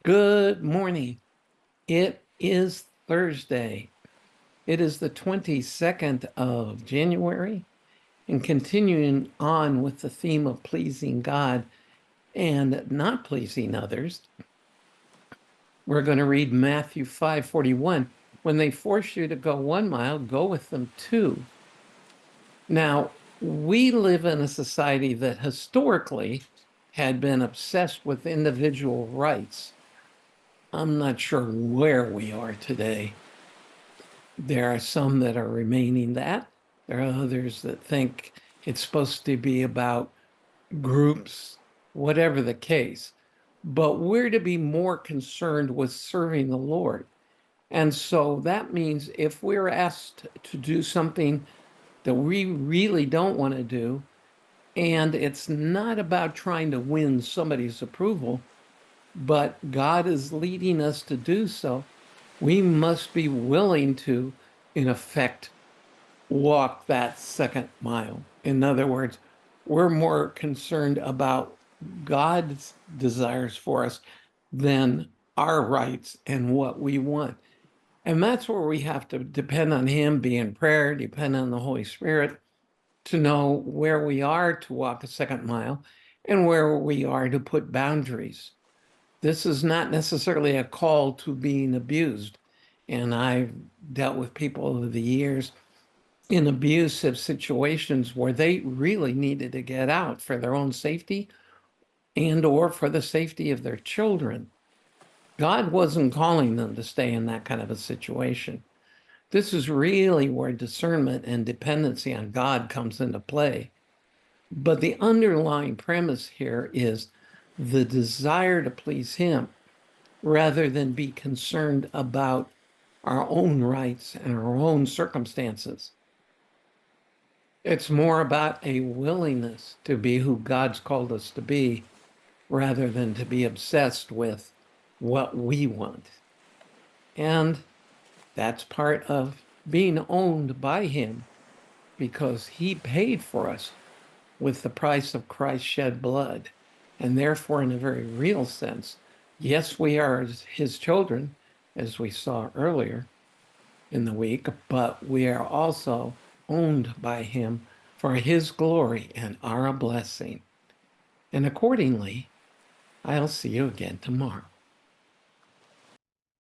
Good morning. It is Thursday. It is the 22nd of January, and continuing on with the theme of pleasing God and not pleasing others, we're going to read Matthew 5:41. When they force you to go 1 mile, go with them 2. Now, we live in a society that historically had been obsessed with individual rights. I'm not sure where we are today. There are some that are remaining that. There are others that think it's supposed to be about groups, whatever the case. But we're to be more concerned with serving the Lord. And so that means if we're asked to do something that we really don't want to do, and it's not about trying to win somebody's approval, but God is leading us to do so, we must be willing to, in effect, walk that second mile. In other words, we're more concerned about God's desires for us than our rights and what we want. And that's where we have to depend on Him, be in prayer, depend on the Holy Spirit to know where we are to walk a second mile and where we are to put boundaries. This is not necessarily a call to being abused. And I've dealt with people over the years in abusive situations where they really needed to get out for their own safety and or for the safety of their children. God wasn't calling them to stay in that kind of a situation. This is really where discernment and dependency on God comes into play. But the underlying premise here is the desire to please Him rather than be concerned about our own rights and our own circumstances. It's more about a willingness to be who God's called us to be rather than to be obsessed with what we want. And that's part of being owned by Him because He paid for us with the price of Christ's shed blood. And therefore, in a very real sense, yes, we are His children, as we saw earlier in the week, but we are also owned by Him for His glory and our blessing. And accordingly, I'll see you again tomorrow.